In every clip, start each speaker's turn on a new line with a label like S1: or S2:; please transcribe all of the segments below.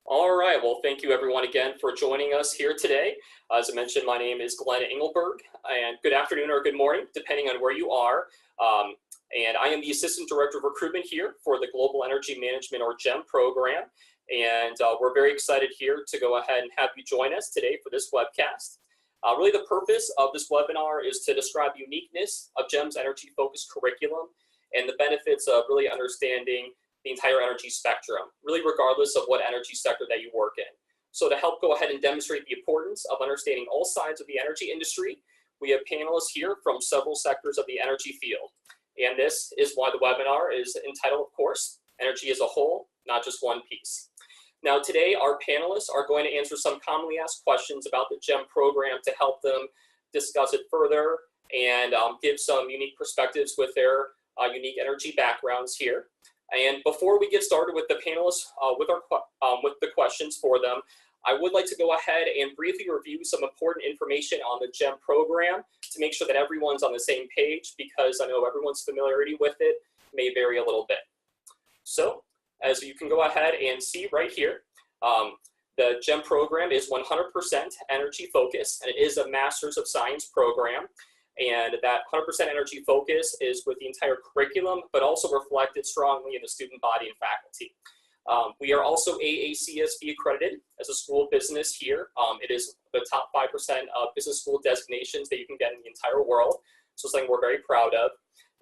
S1: All right, well, thank you everyone again for joining us here today. As I mentioned, my name is Glenn Engelberg, and good afternoon or good morning, depending on where you are. And I am the Assistant Director of Recruitment here for the Global Energy Management, or GEM program. And we're very excited here to go ahead and have you join us today for this webcast. Really the purpose of this webinar is to describe the uniqueness of GEM's energy-focused curriculum and the benefits of really understanding the entire energy spectrum, really regardless of what energy sector that you work in. So to help go ahead and demonstrate the importance of understanding all sides of the energy industry, we have panelists here from several sectors of the energy field. And this is why the webinar is entitled, of course, Energy as a Whole, Not Just One Piece. Now today, our panelists are going to answer some commonly asked questions about the GEM program to help them discuss it further and give some unique perspectives with their unique energy backgrounds here. And before we get started with the panelists, with the questions for them, I would like to go ahead and briefly review some important information on the GEM program to make sure that everyone's on the same page, because I know everyone's familiarity with it may vary a little bit. So, as you can go ahead and see right here, the GEM program is 100% energy focused, and it is a Master's of Science program. And that 100% energy focus is with the entire curriculum, but also reflected strongly in the student body and faculty. We are also AACSB accredited as a school of business here. It is the top 5% of business school designations that you can get in the entire world. So something we're very proud of.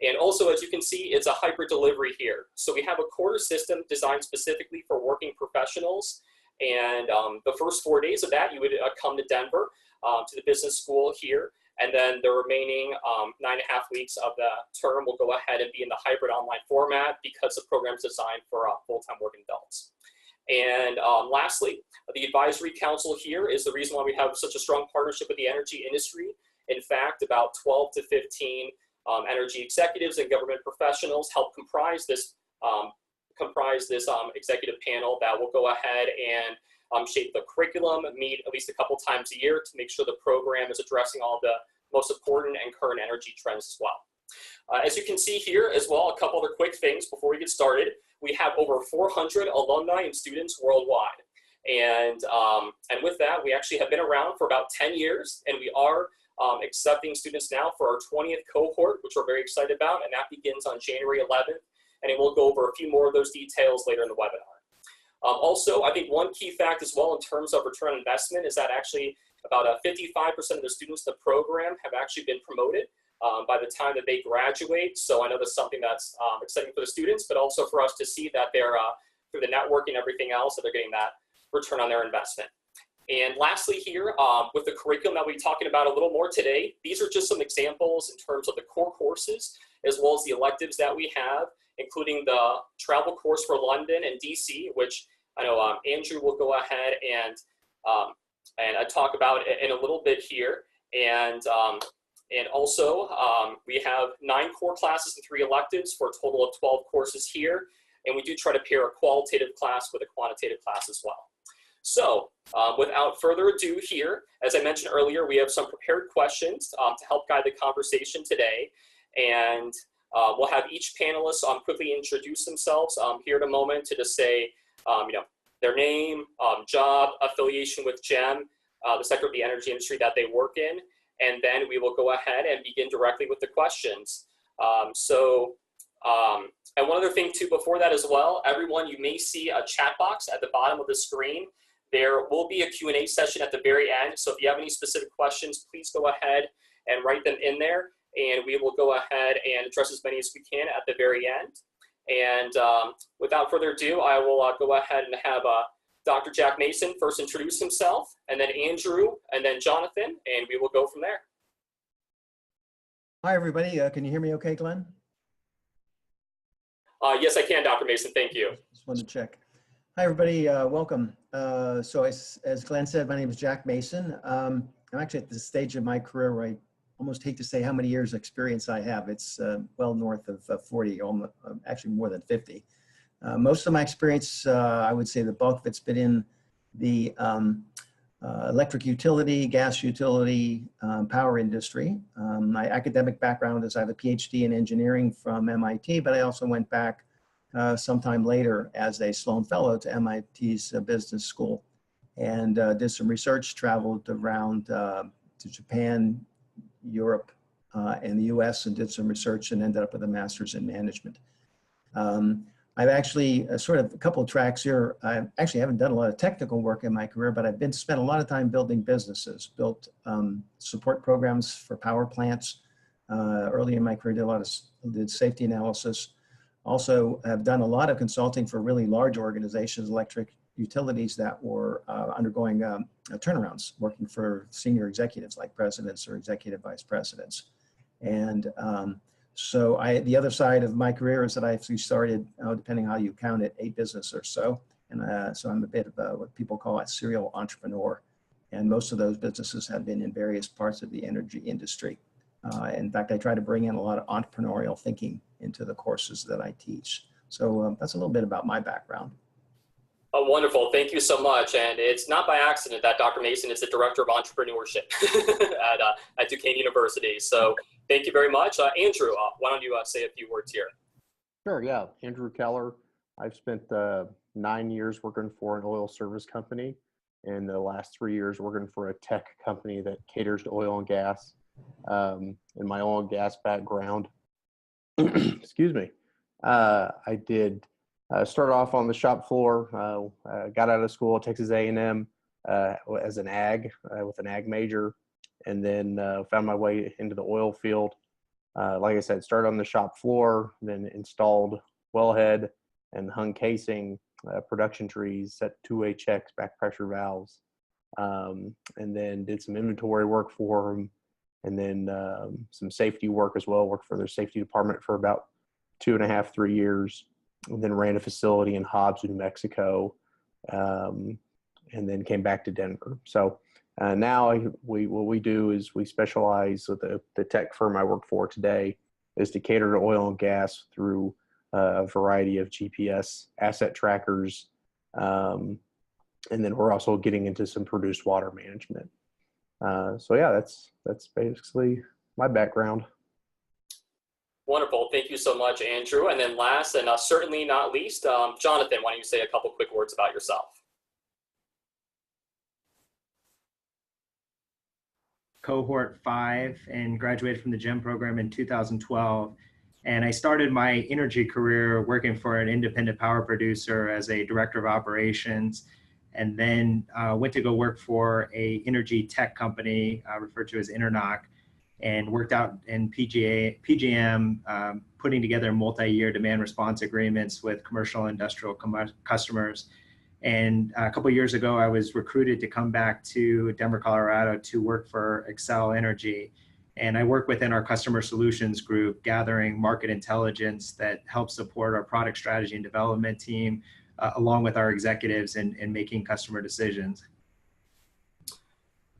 S1: And also, as you can see, it's a hybrid delivery here. So we have a quarter system designed specifically for working professionals. And the first 4 days of that, you would come to Denver to the business school here. And then the remaining 9.5 weeks of the term will go ahead and be in the hybrid online format because the program is designed for full-time working adults. And lastly, the advisory council here is the reason why we have such a strong partnership with the energy industry. In fact, about 12 to 15 energy executives and government professionals help comprise this executive panel that will go ahead and shape the curriculum, meet at least a couple times a year to make sure the program is addressing all the most important and current energy trends as well. As you can see here as well, a couple other quick things before we get started. We have over 400 alumni and students worldwide. And with that, we actually have been around for about 10 years, and we are accepting students now for our 20th cohort, which we're very excited about, and that begins on January 11th. And we'll go over a few more of those details later in the webinar. Also, I think one key fact as well in terms of return on investment is that actually about 55% of the students in the program have actually been promoted by the time that they graduate. So I know that's something that's exciting for the students, but also for us to see that they're, through the networking and everything else, that they're getting that return on their investment. And lastly here, with the curriculum that we'll be talking about a little more today, these are just some examples in terms of the core courses, as well as the electives that we have, including the travel course for London and DC, which I know Andrew will go ahead and talk about in a little bit here. And also we have 9 core classes and 3 electives for a total of 12 courses here. And we do try to pair a qualitative class with a quantitative class as well. So without further ado here, as I mentioned earlier, we have some prepared questions to help guide the conversation today. And we'll have each panelist quickly introduce themselves here in a moment to just say, their name, job, affiliation with GEM, the sector of the energy industry that they work in, and then we will go ahead and begin directly with the questions. And one other thing too before that as well, everyone, you may see a chat box at the bottom of the screen. There will be a Q&A session at the very end, so if you have any specific questions, please go ahead and write them in there, and we will go ahead and address as many as we can at the very end. And without further ado, I will go ahead and have Dr. Jack Mason first introduce himself, and then Andrew, and then Jonathan, and we will go from there.
S2: Hi, everybody. Can you hear me okay, Glenn?
S1: Yes, I can, Dr. Mason. Thank you.
S2: Just wanted to check. Hi, everybody. Welcome. So as Glenn said, my name is Jack Mason. I'm actually at the stage of my career where I almost hate to say how many years experience I have. It's well north of 40, almost, actually more than 50. Most of my experience, I would say the bulk of it's been in the electric utility, gas utility, power industry. My academic background is I have a PhD in engineering from MIT, but I also went back sometime later as a Sloan Fellow to MIT's Business School, and did some research, traveled around to Japan, Europe, and the US, and did some research and ended up with a master's in management. I've actually sort of a couple of tracks here. I actually haven't done a lot of technical work in my career, but I've spent a lot of time building businesses, built support programs for power plants. Early in my career, did safety analysis. Also have done a lot of consulting for really large organizations, electric utilities that were undergoing turnarounds, working for senior executives like presidents or executive vice presidents. And so the other side of my career is that I actually started, depending how you count it, 8 businesses or so. And so I'm a bit of what people call a serial entrepreneur. And most of those businesses have been in various parts of the energy industry. In fact, I try to bring in a lot of entrepreneurial thinking into the courses that I teach. So that's a little bit about my background.
S1: Oh, wonderful. Thank you so much. And it's not by accident that Dr. Mason is the Director of Entrepreneurship at Duquesne University. So thank you very much. Andrew, why don't you say a few words here?
S3: Sure, yeah. Andrew Keller. I've spent 9 years working for an oil service company, and the last 3 years working for a tech company that caters to oil and gas. In my oil and gas background, excuse me, I did start off on the shop floor, got out of school at Texas A&M as an ag, with an ag major, and then found my way into the oil field. Like I said, started on the shop floor, then installed wellhead and hung casing, production trees, set two-way checks, back pressure valves, and then did some inventory work for them, and then some safety work as well. Worked for their safety department for about 2.5, 3 years, and then ran a facility in Hobbs, New Mexico, and then came back to Denver. So now what we do is we specialize with the tech firm I work for today is to cater to oil and gas through a variety of GPS asset trackers. And then we're also getting into some produced water management. So yeah, that's basically my background.
S1: Wonderful. Thank you so much, Andrew. And then last and certainly not least, Jonathan, why don't you say a couple quick words about yourself?
S4: Cohort 5 and graduated from the GEM program in 2012. And I started my energy career working for an independent power producer as a director of operations, and then went to go work for a energy tech company referred to as Internoc, and worked out in PGM, putting together multi-year demand response agreements with commercial and industrial customers. And a couple of years ago, I was recruited to come back to Denver, Colorado to work for Xcel Energy. And I work within our customer solutions group, gathering market intelligence that helps support our product strategy and development team, along with our executives in making customer decisions.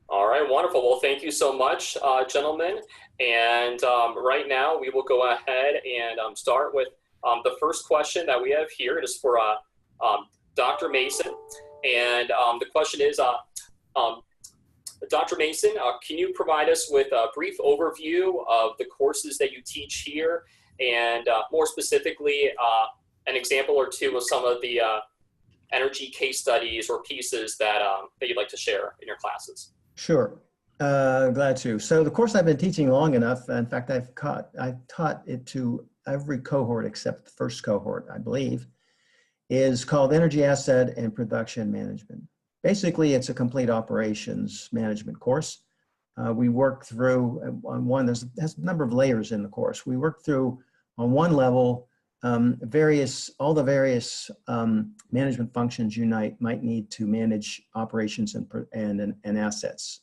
S1: All right, wonderful. Well, thank you so much, gentlemen. And right now we will go ahead and start with the first question that we have here. It is for Dr. Mason. And the question is, Dr. Mason, can you provide us with a brief overview of the courses that you teach here, and more specifically, an example or two of some of the energy case studies or pieces that you'd like to share in your classes?
S2: Sure, glad to. So the course I've been teaching long enough, in fact, I've taught it to every cohort except the first cohort, I believe, is called Energy Asset and Production Management. Basically, it's a complete operations management course. We work through on one, there's a number of layers in the course. We work through on one level all the various management functions you might need to manage operations and assets,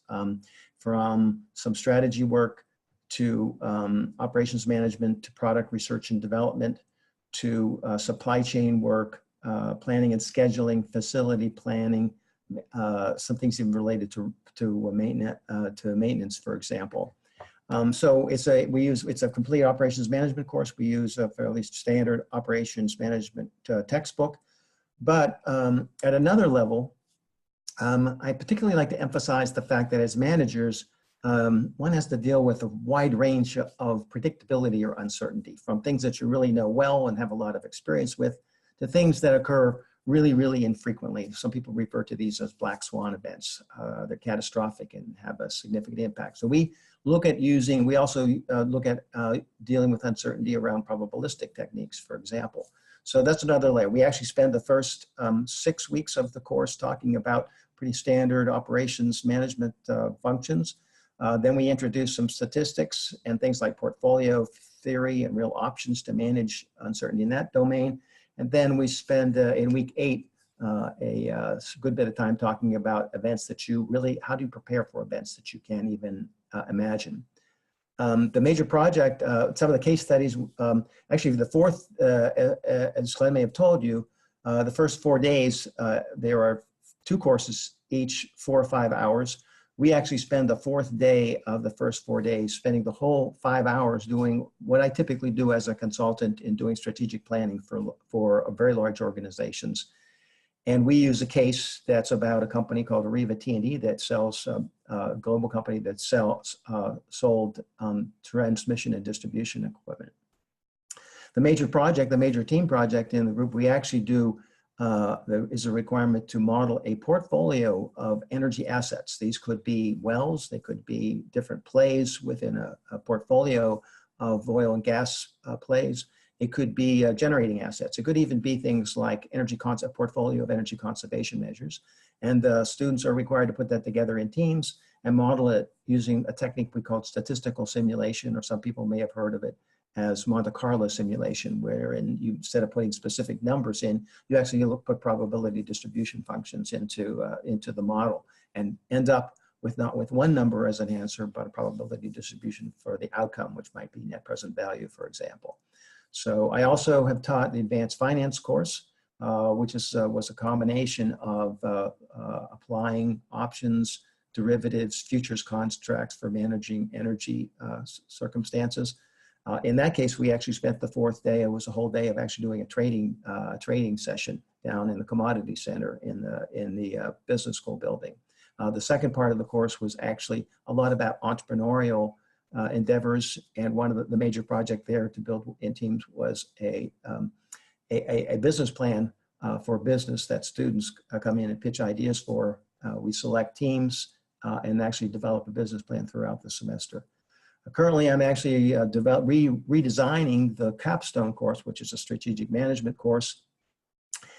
S2: from some strategy work to operations management to product research and development to supply chain work, planning and scheduling, facility planning, some things even related to maintenance, for example. So it's a complete operations management course. We use a fairly standard operations management textbook, but at another level, I particularly like to emphasize the fact that as managers, one has to deal with a wide range of predictability or uncertainty, from things that you really know well and have a lot of experience with to things that occur really, really infrequently. Some people refer to these as black swan events. They're catastrophic and have a significant impact. So we look at we also look at dealing with uncertainty around probabilistic techniques, for example. So that's another layer. We actually spend the first 6 weeks of the course talking about pretty standard operations management functions. Then we introduce some statistics and things like portfolio theory and real options to manage uncertainty in that domain. And then we spend in week 8 a good bit of time talking about events that you really, how do you prepare for events that you can't even imagine. The major project, some of the case studies, actually the fourth, as Glenn may have told you, the first 4 days, there are 2 courses, each 4 or 5 hours. We actually spend the 4th day of the first 4 days spending the whole 5 hours doing what I typically do as a consultant in doing strategic planning for very large organizations. And we use a case that's about a company called Arriva T&D that sells, a global company that sold transmission and distribution equipment. The major project, the major team project in the group, we actually do, there is a requirement to model a portfolio of energy assets. These could be wells, they could be different plays within a portfolio of oil and gas plays. It could be generating assets. It could even be things like a portfolio of energy conservation measures. And the students are required to put that together in teams and model it using a technique we call statistical simulation, or some people may have heard of it as Monte Carlo simulation, wherein you, instead of putting specific numbers in, you actually put probability distribution functions into the model and end up with not with one number as an answer, but a probability distribution for the outcome, which might be net present value, for example. So I also have taught the advanced finance course, which was a combination of applying options, derivatives, futures contracts for managing energy circumstances. In that case, we actually spent the 4th day. It was a whole day of actually doing a trading session down in the commodity center in the business school building. The second part of the course was actually a lot about entrepreneurial endeavors, and one of the major project there to build in teams was a business plan for business that students come in and pitch ideas for. We select teams and actually develop a business plan throughout the semester. Currently, I'm actually redesigning the capstone course, which is a strategic management course.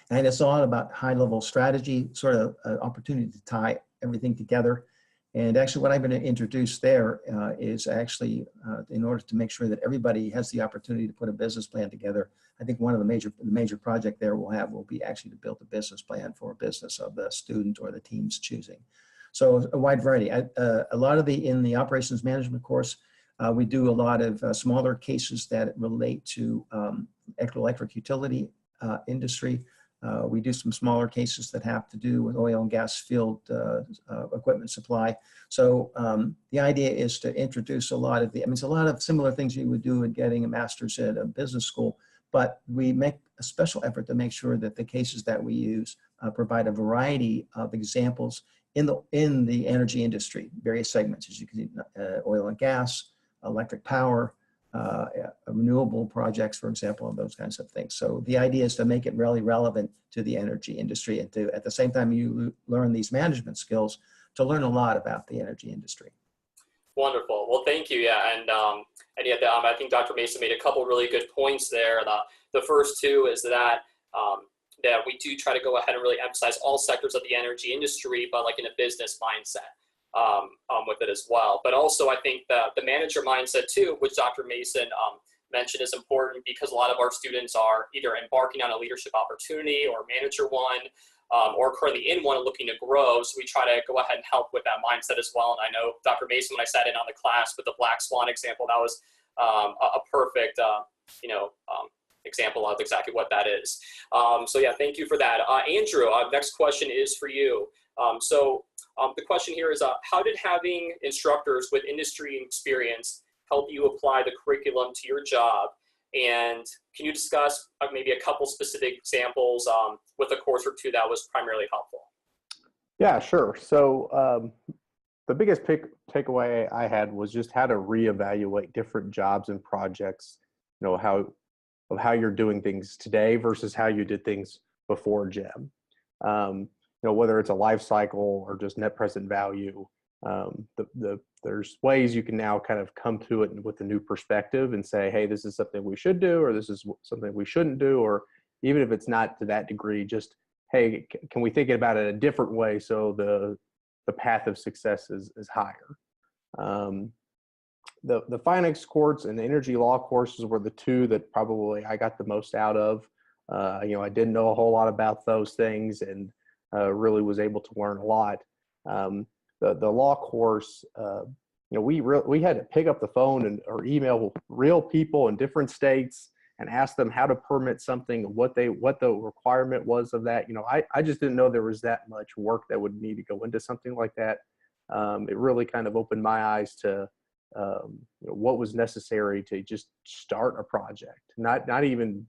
S2: And it's all about high-level strategy, sort of an opportunity to tie everything together. And actually what I'm going to introduce there is actually in order to make sure that everybody has the opportunity to put a business plan together. I think one of the major project there will be actually to build a business plan for a business of the student or the team's choosing. So a wide variety. A lot of in the operations management course, we do a lot of smaller cases that relate to electric utility industry. We do some smaller cases that have to do with oil and gas field equipment supply. So the idea is to introduce a lot of it's a lot of similar things you would do in getting a master's at a business school, but we make a special effort to make sure that the cases that we use provide a variety of examples in the energy industry, various segments, as you can see, oil and gas, electric power, renewable projects, for example, and those kinds of things. So the idea is to make it really relevant to the energy industry and to, at the same time you learn these management skills, to learn a lot about the energy industry.
S1: Wonderful. Well, thank you. Yeah, and yeah, I think Dr. Mason made a couple really good points there. The first two is that that we do try to go ahead and really emphasize all sectors of the energy industry, but like in a business mindset. With it as well. But also I think the manager mindset too, which Dr. Mason mentioned, is important because a lot of our students are either embarking on a leadership opportunity or manager one, or currently in one and looking to grow. So we try to go ahead and help with that mindset as well. And I know Dr. Mason, when I sat in on the class with the Black Swan example, that was a perfect example of exactly what that is. So yeah, thank you for that. Andrew, next question is for you. The question here is, how did having instructors with industry experience help you apply the curriculum to your job? And can you discuss maybe a couple specific examples with a course or two that was primarily helpful?
S3: Yeah, sure. So the biggest takeaway I had was just how to reevaluate different jobs and projects, how you're doing things today versus how you did things before GEM. Whether it's a life cycle or just net present value, there's ways you can now kind of come to it with a new perspective and say, hey, this is something we should do, or this is something we shouldn't do, or even if it's not to that degree, just, hey, can we think about it a different way so the path of success is higher. The finance course and the energy law courses were the two that probably I got the most out of. I didn't know a whole lot about those things, and really was able to learn a lot. The law course, we had to pick up the phone or email real people in different states and ask them how to permit something, what the requirement was of that. I just didn't know there was that much work that would need to go into something like that. It really kind of opened my eyes to what was necessary to just start a project. Not even,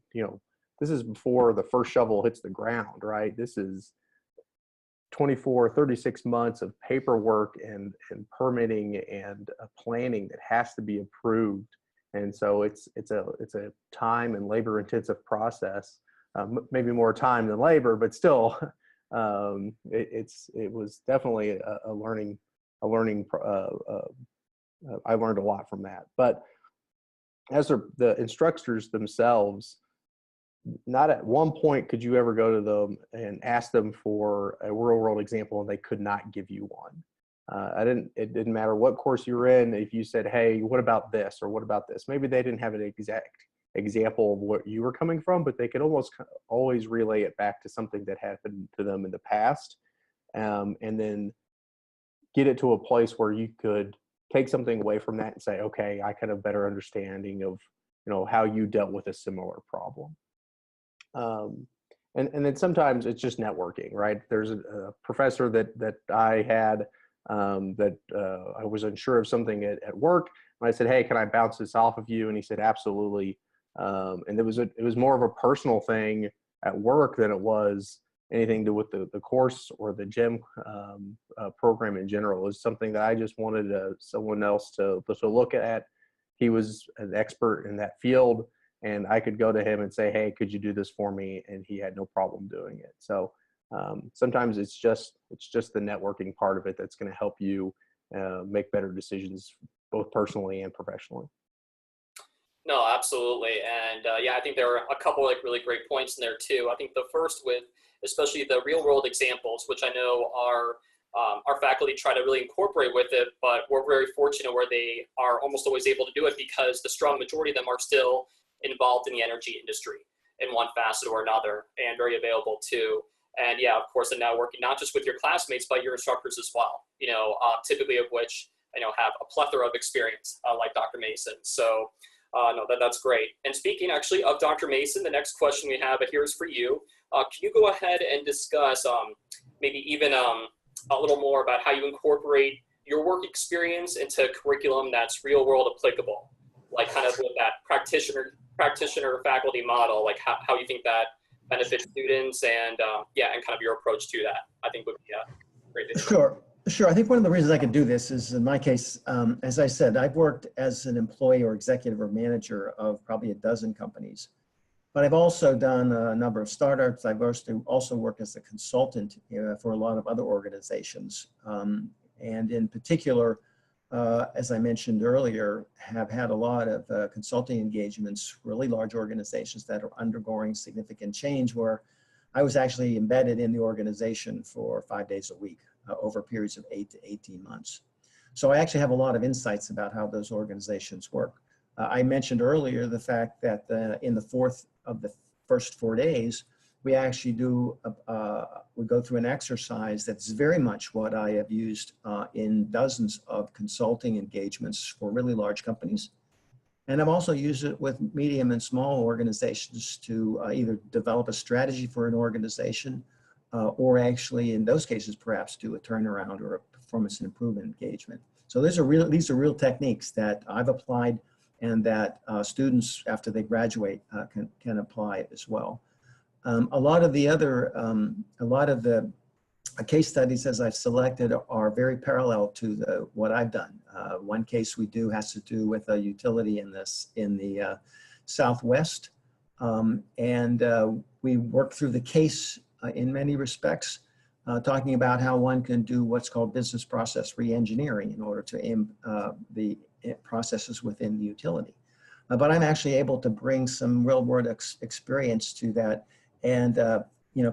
S3: this is before the first shovel hits the ground, right? This is 24, 36 months of paperwork and permitting and planning that has to be approved. And so it's a time and labor intensive process, maybe more time than labor, but still, it was definitely a learning. I learned a lot from that. But as the instructors themselves, not at one point could you ever go to them and ask them for a real world example and they could not give you one. It didn't matter what course you were in. If you said, hey, what about this or what about this? Maybe they didn't have an exact example of what you were coming from, but they could always relay it back to something that happened to them in the past, and then get it to a place where you could take something away from that and say, okay, I kind of better understanding of, how you dealt with a similar problem. And then sometimes it's just networking, right? There's a professor that I had that I was unsure of something at work. And I said, hey, can I bounce this off of you? And he said, absolutely. And it was more of a personal thing at work than it was anything to do with the course or the GEM program in general. It was something that I just wanted someone else to look at. He was an expert in that field, and I could go to him and say, hey, could you do this for me? And he had no problem doing it. So sometimes it's just the networking part of it that's going to help you make better decisions, both personally and professionally.
S1: No, absolutely. And I think there are a couple really great points in there too. I think the first with especially the real world examples, which I know our faculty try to really incorporate with it, but we're very fortunate where they are almost always able to do it because the strong majority of them are still involved in the energy industry in one facet or another and very available too. And of course, the networking, not just with your classmates, but your instructors as well, typically of which, have a plethora of experience like Dr. Mason. So no, that's great. And speaking actually of Dr. Mason, the next question we have here is for you. Can you go ahead and discuss maybe even a little more about how you incorporate your work experience into curriculum that's real world applicable, like kind of with that practitioner faculty model, like how you think that benefits students and and kind of your approach to that, I think would be great.
S2: Sure. I think one of the reasons I can do this is, in my case, as I said, I've worked as an employee or executive or manager of probably a dozen companies, but I've also done a number of startups. I've also worked as a consultant for a lot of other organizations. And in particular, as I mentioned earlier, have had a lot of consulting engagements, really large organizations that are undergoing significant change, where I was actually embedded in the organization for 5 days a week over periods of 8 to 18 months. So I actually have a lot of insights about how those organizations work. I mentioned earlier the fact that in the fourth of the first 4 days, we actually we go through an exercise that's very much what I have used in dozens of consulting engagements for really large companies. And I've also used it with medium and small organizations to either develop a strategy for an organization or actually, in those cases, perhaps do a turnaround or a performance improvement engagement. So these are real techniques that I've applied and that students, after they graduate, can apply as well. A lot of the case studies as I've selected are very parallel to what I've done. One case we do has to do with a utility in the Southwest. We work through the case in many respects, talking about how one can do what's called business process reengineering in order to the processes within the utility. But I'm actually able to bring some real world experience to that, and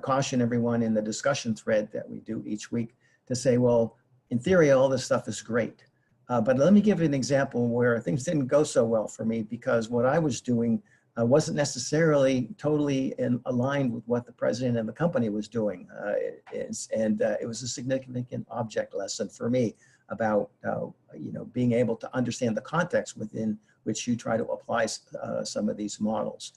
S2: caution everyone in the discussion thread that we do each week to say, well, in theory, all this stuff is great. But let me give you an example where things didn't go so well for me, because what I was doing wasn't necessarily totally aligned with what the president of the company was doing. It was a significant object lesson for me about being able to understand the context within which you try to apply some of these models.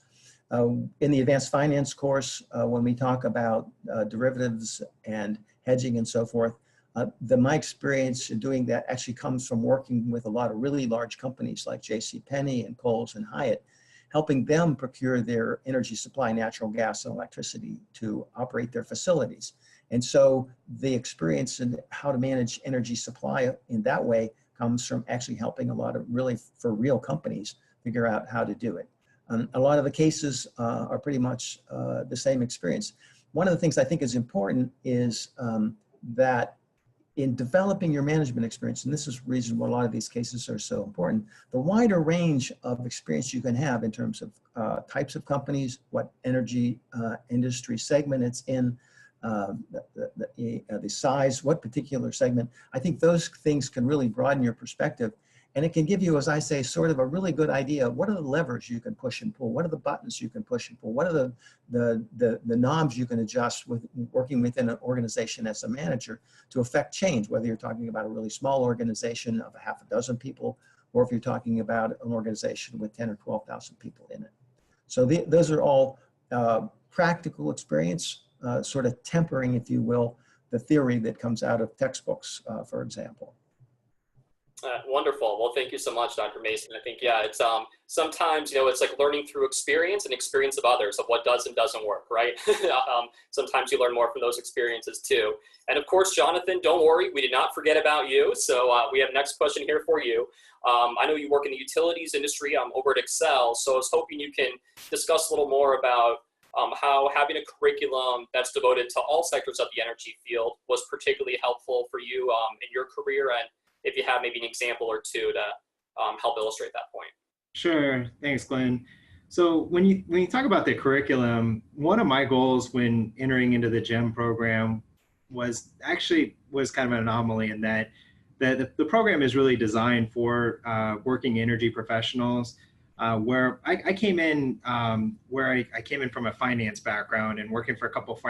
S2: In the advanced finance course, when we talk about derivatives and hedging and so forth, my experience in doing that actually comes from working with a lot of really large companies like JCPenney and Kohl's and Hyatt, helping them procure their energy supply, natural gas and electricity to operate their facilities. And so the experience in how to manage energy supply in that way comes from actually helping a lot of for real companies figure out how to do it. A lot of the cases are pretty much the same experience. One of the things I think is important is that in developing your management experience, and this is the reason why a lot of these cases are so important, the wider range of experience you can have in terms of types of companies, what energy industry segment it's in, the size, what particular segment, I think those things can really broaden your perspective. And it can give you, as I say, sort of a really good idea of what are the levers you can push and pull, what are the buttons you can push and pull, what are the knobs you can adjust with working within an organization as a manager to affect change, whether you're talking about a really small organization of a half a dozen people, or if you're talking about an organization with 10 or 12,000 people in it. So those are all practical experience, sort of tempering, if you will, the theory that comes out of textbooks, for example.
S1: Wonderful. Well, thank you so much, Dr. Mason. I think, yeah, it's sometimes, it's like learning through experience and experience of others of what does and doesn't work, right? Sometimes you learn more from those experiences too. And of course, Jonathan, don't worry, we did not forget about you. So we have next question here for you. I know you work in the utilities industry over at Excel, so I was hoping you can discuss a little more about how having a curriculum that's devoted to all sectors of the energy field was particularly helpful for you in your career, and if you have maybe an example or two to help illustrate that point.
S4: Sure, thanks, Glenn. So when you talk about the curriculum, one of my goals when entering into the GEM program was kind of an anomaly in that the program is really designed for working energy professionals. Where I came in from a finance background and working for a couple of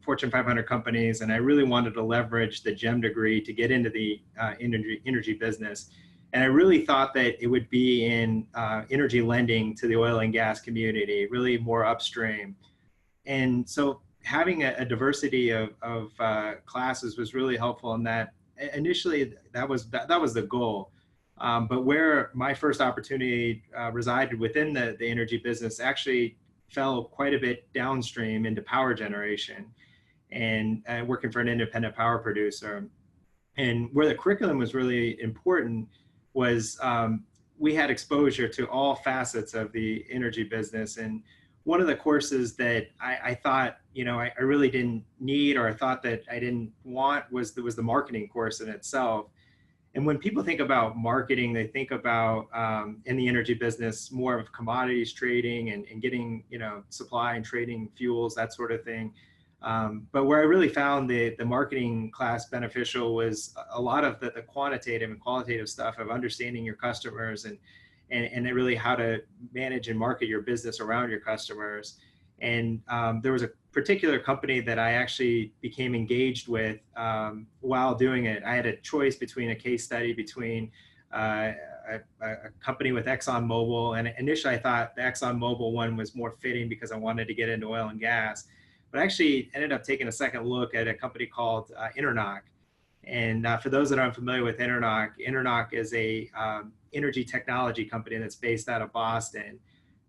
S4: Fortune 500 companies, and I really wanted to leverage the GEM degree to get into the energy business. And I really thought that it would be in energy lending to the oil and gas community, really more upstream. And so having a diversity of classes was really helpful in that. Initially, that was the goal. But where my first opportunity resided within the energy business actually fell quite a bit downstream into power generation and working for an independent power producer. And where the curriculum was really important was we had exposure to all facets of the energy business. And one of the courses that I thought, I really didn't need, or I thought that I didn't want was the marketing course in itself. And when people think about marketing, they think about in the energy business more of commodities trading and getting supply and trading fuels, that sort of thing. But where I really found the marketing class beneficial was a lot of the quantitative and qualitative stuff of understanding your customers and really how to manage and market your business around your customers. And there was a particular company that I actually became engaged with while doing it. I had a choice between a case study between a company with ExxonMobil, and initially I thought the ExxonMobil one was more fitting because I wanted to get into oil and gas, but I actually ended up taking a second look at a company called Internoc. And for those that aren't familiar with Internoc is a energy technology company that's based out of Boston.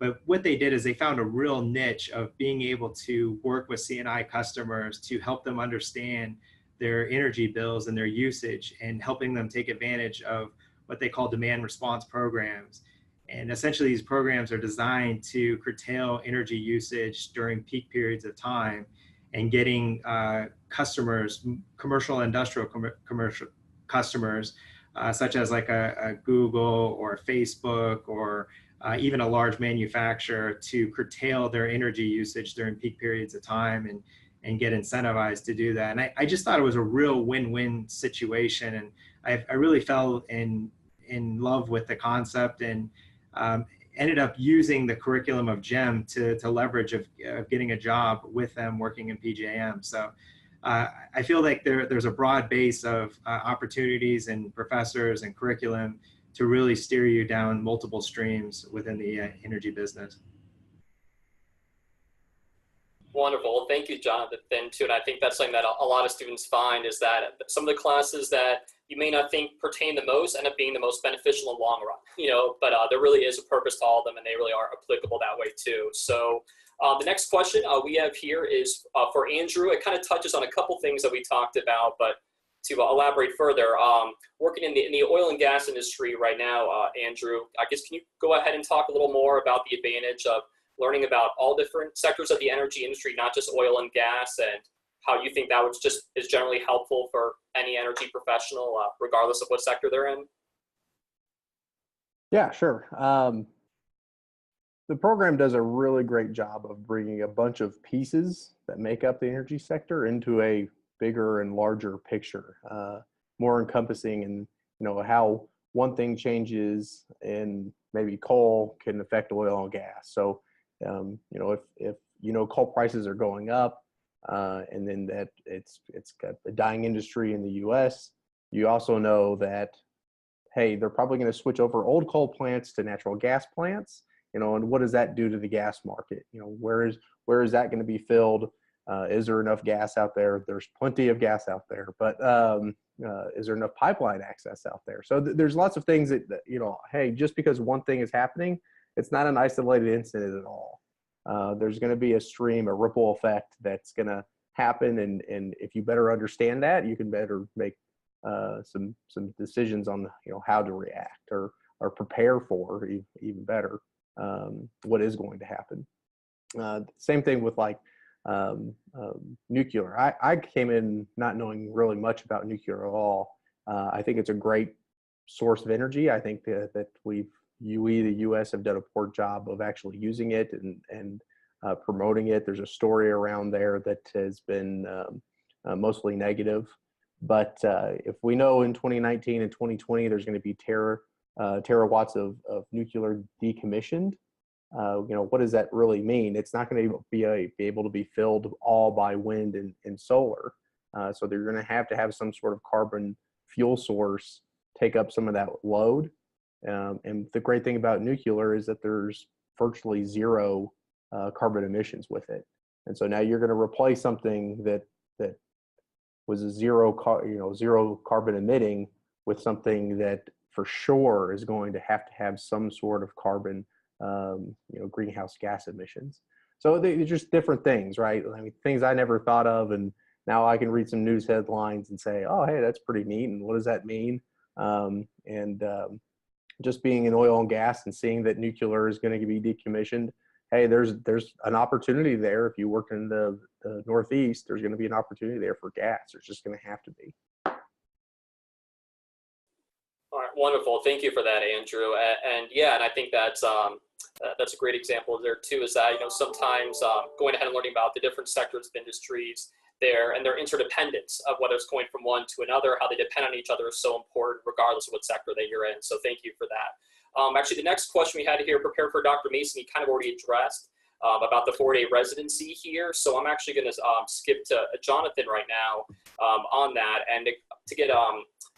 S4: But what they did is they found a real niche of being able to work with C&I customers to help them understand their energy bills and their usage, and helping them take advantage of what they call demand response programs. And essentially these programs are designed to curtail energy usage during peak periods of time, and getting customers, commercial, industrial, commercial customers, such as like a Google or Facebook or even a large manufacturer, to curtail their energy usage during peak periods of time, and get incentivized to do that. And I just thought it was a real win-win situation. And I really fell in love with the concept, and ended up using the curriculum of GEM to leverage of getting a job with them working in PJM. So I feel like there's a broad base of opportunities and professors and curriculum to really steer you down multiple streams within the energy business.
S1: Wonderful. Thank you, Jonathan, too. And I think that's something that a lot of students find, is that some of the classes that you may not think pertain the most end up being the most beneficial in the long run, but there really is a purpose to all of them, and they really are applicable that way too. So the next question we have here is for Andrew. It kind of touches on a couple things that we talked about, but to elaborate further, working in the oil and gas industry right now, Andrew, I guess, can you go ahead and talk a little more about the advantage of learning about all different sectors of the energy industry, not just oil and gas, and how you think that is generally helpful for any energy professional, regardless of what sector they're in?
S3: Yeah, sure. The program does a really great job of bringing a bunch of pieces that make up the energy sector into a bigger and larger picture, more encompassing, and how one thing changes in maybe coal can affect oil and gas. So if coal prices are going up, and then that it's got a dying industry in the U.S., you also know that, hey, they're probably going to switch over old coal plants to natural gas plants, and what does that do to the gas market? Where is that going to be filled? Is there enough gas out there? There's plenty of gas out there, but is there enough pipeline access out there? So there's lots of things that, hey, just because one thing is happening, it's not an isolated incident at all. There's going to be a stream, a ripple effect that's going to happen, and if you better understand that, you can better make some decisions on how to react or prepare for even better what is going to happen. Same thing with nuclear. I came in not knowing really much about nuclear at all. I think it's a great source of energy. I think that the U.S. have done a poor job of actually using it and promoting it. There's a story around there that has been mostly negative. But if we know in 2019 and 2020 there's going to be terawatts of nuclear decommissioned, what does that really mean? It's not going to be able to be filled all by wind and solar. So they're going to have some sort of carbon fuel source take up some of that load. And the great thing about nuclear is that there's virtually zero carbon emissions with it. And so now you're going to replace something that was a zero carbon emitting with something that for sure is going to have some sort of carbon, greenhouse gas emissions. So they're just different things, right? I mean, things I never thought of, and now I can read some news headlines and say, oh, hey, that's pretty neat. And what does that mean? Just being in oil and gas and seeing that nuclear is going to be decommissioned, hey, there's an opportunity there. If you work in the Northeast, there's going to be an opportunity there for gas. There's just going to have to be.
S1: All right, wonderful. Thank you for that, Andrew. And I think that's a great example there too. Is that sometimes going ahead and learning about the different sectors of industries there and their interdependence of whether it's going from one to another, how they depend on each other is so important regardless of what sector that you're in. So thank you for that. Actually, the next question we had here prepared for Dr. Mason, he kind of already addressed about the 4-day residency here. So I'm actually going to skip to Jonathan right now on that. And to get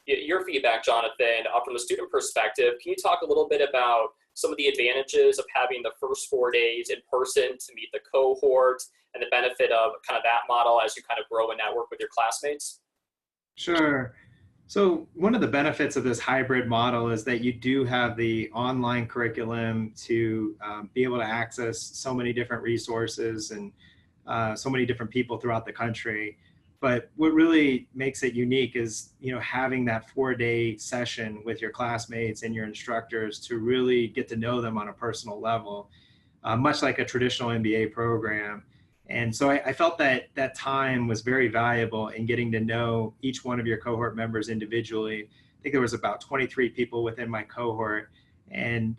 S1: your feedback, Jonathan, from the student perspective, can you talk a little bit about some of the advantages of having the first 4 days in person to meet the cohort and the benefit of kind of that model as you kind of grow and network with your classmates?
S4: Sure. So one of the benefits of this hybrid model is that you do have the online curriculum to be able to access so many different resources and so many different people throughout the country. But what really makes it unique is, having that 4-day session with your classmates and your instructors to really get to know them on a personal level, much like a traditional MBA program. And so I felt that that time was very valuable in getting to know each one of your cohort members individually. I think there was about 23 people within my cohort. And,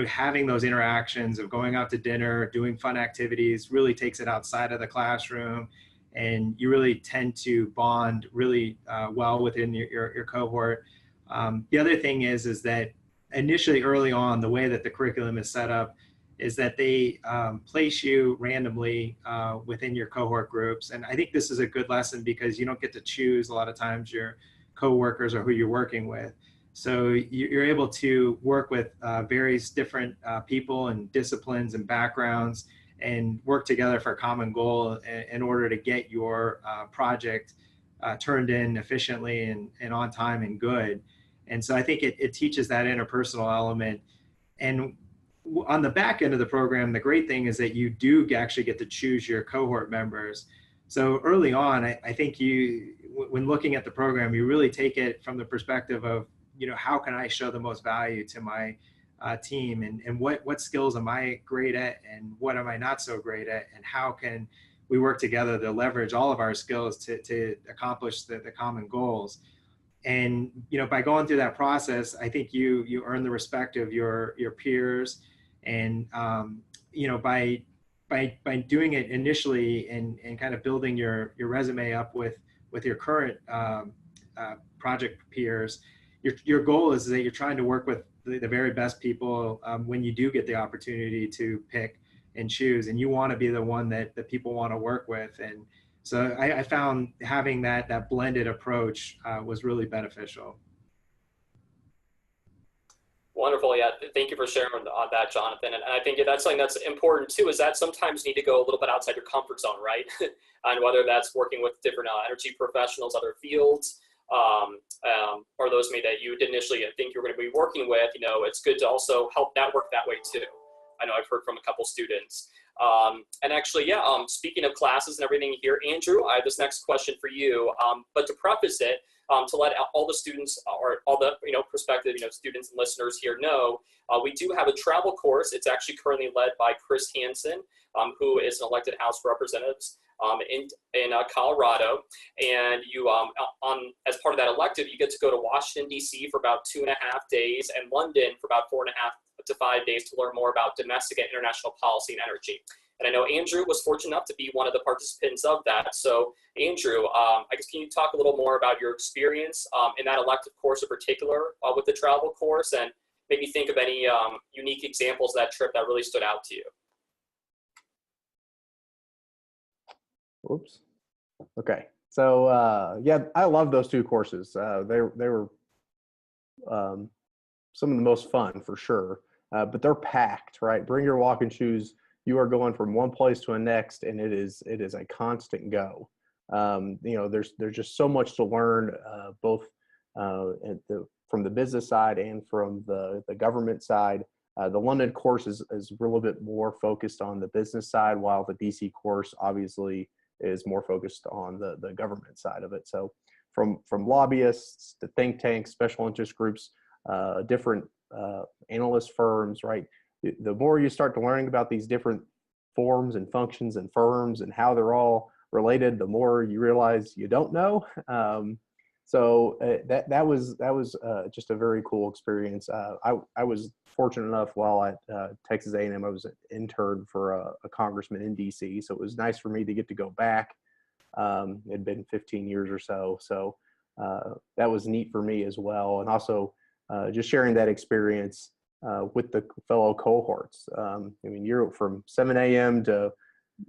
S4: having those interactions of going out to dinner, doing fun activities really takes it outside of the classroom. And you really tend to bond really well within your cohort. The other thing is that initially early on, the way that the curriculum is set up is that they place you randomly within your cohort groups. And I think this is a good lesson because you don't get to choose a lot of times your coworkers or who you're working with. So you're able to work with various different people and disciplines and backgrounds and work together for a common goal in order to get your project turned in efficiently and on time and good. And so I think it teaches that interpersonal element. And on the back end of the program, the great thing is that you do actually get to choose your cohort members. So early on, I think when looking at the program, you really take it from the perspective of, how can I show the most value to my team, and what skills am I great at and what am I not so great at, and how can we work together to leverage all of our skills to accomplish the common goals. And, by going through that process, I think you earn the respect of your peers. And, by doing it initially and kind of building your resume up with your current project peers, your goal is that you're trying to work with the very best people when you do get the opportunity to pick and choose, and you want to be the one that people want to work with. And so I found having that blended approach was really beneficial.
S1: Wonderful. Yeah. Thank you for sharing on that, Jonathan. And I think that's something that's important too, is that sometimes you need to go a little bit outside your comfort zone, right? And whether that's working with different energy professionals, other fields, or those maybe that you didn't initially think you were going to be working with, it's good to also help network that way too. I know I've heard from a couple students. And actually, speaking of classes and everything here, Andrew, I have this next question for you. But to preface it, to let all the students or all the prospective students and listeners here know, we do have a travel course. It's actually currently led by Chris Hansen, who is an elected House of Representatives in Colorado. And you, as part of that elective, you get to go to Washington, D.C. for about 2.5 days and London for about 4.5 to 5 days to learn more about domestic and international policy and energy. And I know Andrew was fortunate enough to be one of the participants of that. So Andrew, I guess, can you talk a little more about your experience in that elective course in particular with the travel course, and maybe think of any unique examples of that trip that really stood out to you?
S3: Oops. Okay. So I love those two courses. They were some of the most fun for sure, but they're packed, right? Bring your walking shoes. You are going from one place to the next, and it is a constant go. There's just so much to learn, both from the business side and from the government side. The London course is a little bit more focused on the business side, while the DC course obviously is more focused on the government side of it. So from lobbyists to think tanks, special interest groups, different analyst firms, right? The more you start to learning about these different forms and functions and firms and how they're all related, the more you realize you don't know. So that was just a very cool experience. I was fortunate enough while at Texas A&M, I was an intern for a congressman in DC. So it was nice for me to get to go back. It had been 15 years or so. So that was neat for me as well. And also just sharing that experience with the fellow cohorts. You're from 7 a.m. to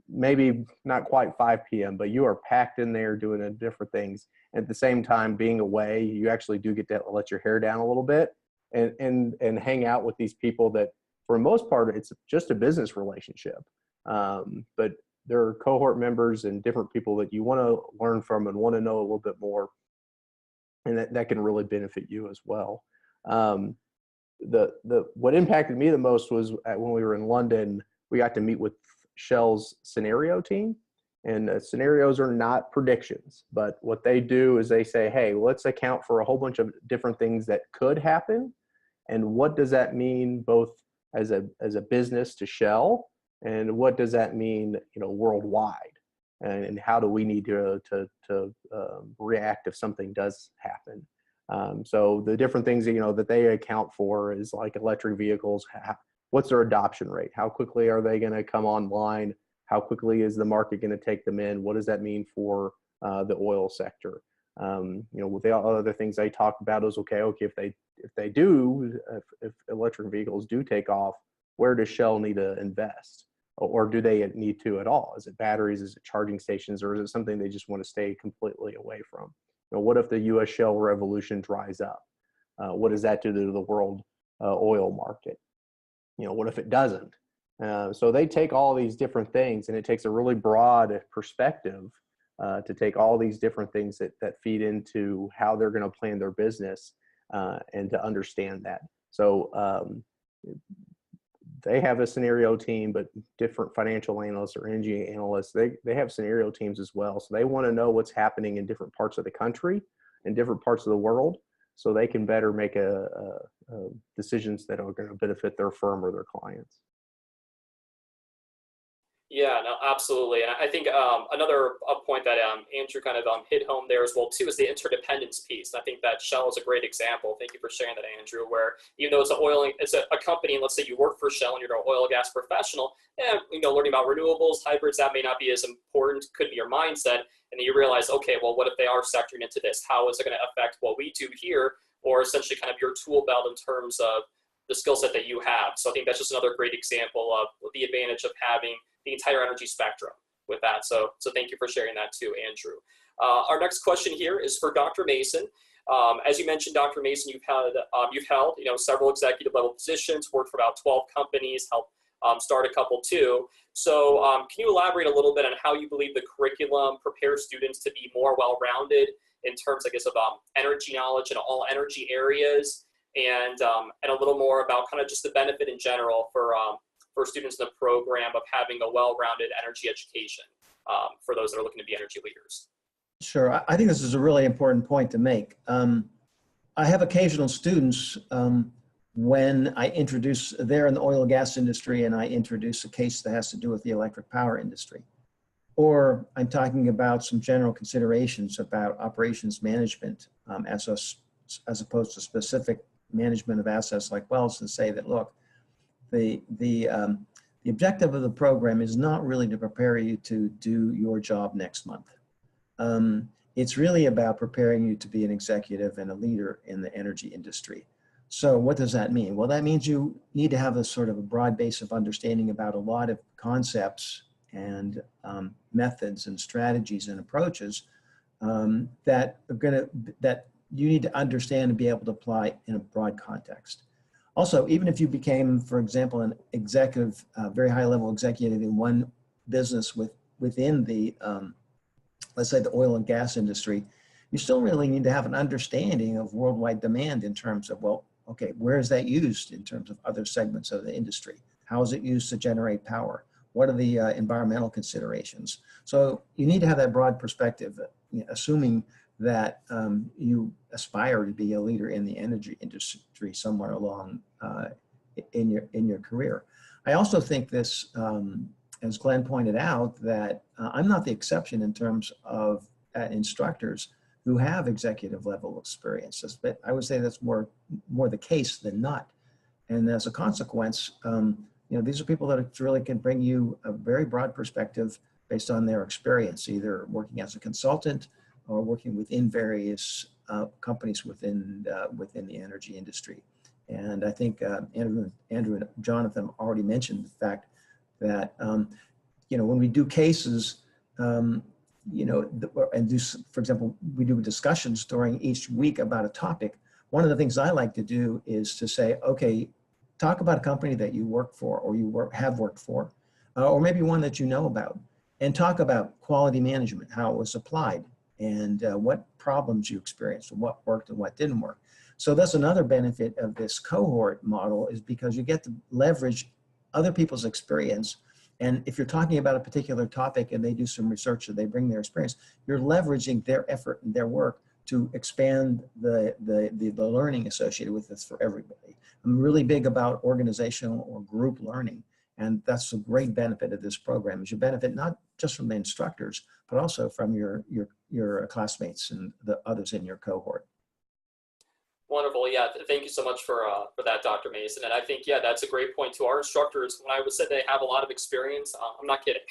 S3: maybe not quite 5 p.m., but you are packed in there doing different things. At the same time, being away, you actually do get to let your hair down a little bit and hang out with these people that, for the most part, it's just a business relationship. But there are cohort members and different people that you want to learn from and want to know a little bit more. and that can really benefit you as well. What impacted me the most was when we were in London, we got to meet with Shell's scenario team. And scenarios are not predictions, but what they do is they say, hey, let's account for a whole bunch of different things that could happen. And what does that mean both as a business to Shell, and what does that mean, worldwide? And how do we need to react if something does happen? So the different things that they account for is like electric vehicles. What's their adoption rate? How quickly are they going to come online? How quickly is the market going to take them in? What does that mean for the oil sector? With the other things they talked about is okay, if electric vehicles do take off, where does Shell need to invest? Or do they need to at all? Is it batteries? Is it charging stations? Or is it something they just want to stay completely away from? What if the U.S. shale revolution dries up? What does that do to the world oil market? What if it doesn't? So they take all these different things, and it takes a really broad perspective to take all these different things that feed into how they're going to plan their business and to understand that. So they have a scenario team, but different financial analysts or energy analysts, they have scenario teams as well. So they want to know what's happening in different parts of the country and different parts of the world, so they can better make decisions that are going to benefit their firm or their clients.
S1: Yeah, no, absolutely. And I think another point that Andrew kind of hit home there as well too is the interdependence piece. And I think that Shell is a great example. Thank you for sharing that, Andrew. Where even though it's a company, and let's say you work for Shell and you're an oil and gas professional, learning about renewables, hybrids, that may not be as important. Could be your mindset, and then you realize, okay, well, what if they are sectoring into this? How is it going to affect what we do here, or essentially kind of your tool belt in terms of the skill set that you have? So I think that's just another great example of the advantage of having the entire energy spectrum with that. So thank you for sharing that too, Andrew. Our next question here is for Dr. Mason. As you mentioned, Dr. Mason, you've held several executive level positions, worked for about 12 companies, helped start a couple too. So can you elaborate a little bit on how you believe the curriculum prepares students to be more well-rounded in terms, I guess, of energy knowledge in all energy areas, and a little more about kind of just the benefit in general for students in the program of having a well-rounded energy education for those that are looking to be energy leaders?
S2: Sure. I think this is a really important point to make. I have occasional students when they're in the oil and gas industry, and I introduce a case that has to do with the electric power industry. Or I'm talking about some general considerations about operations management as opposed to specific management of assets like wells, and say that, look, the objective of the program is not really to prepare you to do your job next month. It's really about preparing you to be an executive and a leader in the energy industry. So what does that mean? Well, that means you need to have a sort of a broad base of understanding about a lot of concepts and methods and strategies and approaches that you need to understand and be able to apply in a broad context. Also, even if you became, for example, an executive, very high level executive in one business within the, let's say, the oil and gas industry, you still really need to have an understanding of worldwide demand in terms of, well, okay, where is that used in terms of other segments of the industry? How is it used to generate power? What are the environmental considerations? So you need to have that broad perspective, assuming that you aspire to be a leader in the energy industry somewhere along in your career. I also think this, as Glenn pointed out, that I'm not the exception in terms of instructors who have executive level experiences, but I would say that's more the case than not. And as a consequence, these are people that really can bring you a very broad perspective based on their experience, either working as a consultant or working within various companies within the energy industry. And I think Andrew and Jonathan already mentioned the fact that when we do cases, and do, for example, we do discussions during each week about a topic. One of the things I like to do is to say, okay, talk about a company that you work for or have worked for, or maybe one that you know about, and talk about quality management, how it was applied. and what problems you experienced and what worked and what didn't work. So that's another benefit of this cohort model, is because you get to leverage other people's experience. And if you're talking about a particular topic and they do some research and they bring their experience, you're leveraging their effort and their work to expand the learning associated with this for everybody. I'm really big about organizational or group learning. And that's a great benefit of this program, is you benefit not just from the instructors, but also from your classmates and the others in your cohort.
S1: Wonderful. Yeah. Thank you so much for that, Dr. Mason. And I think, yeah, that's a great point to our instructors. When I was said they have a lot of experience, I'm not kidding.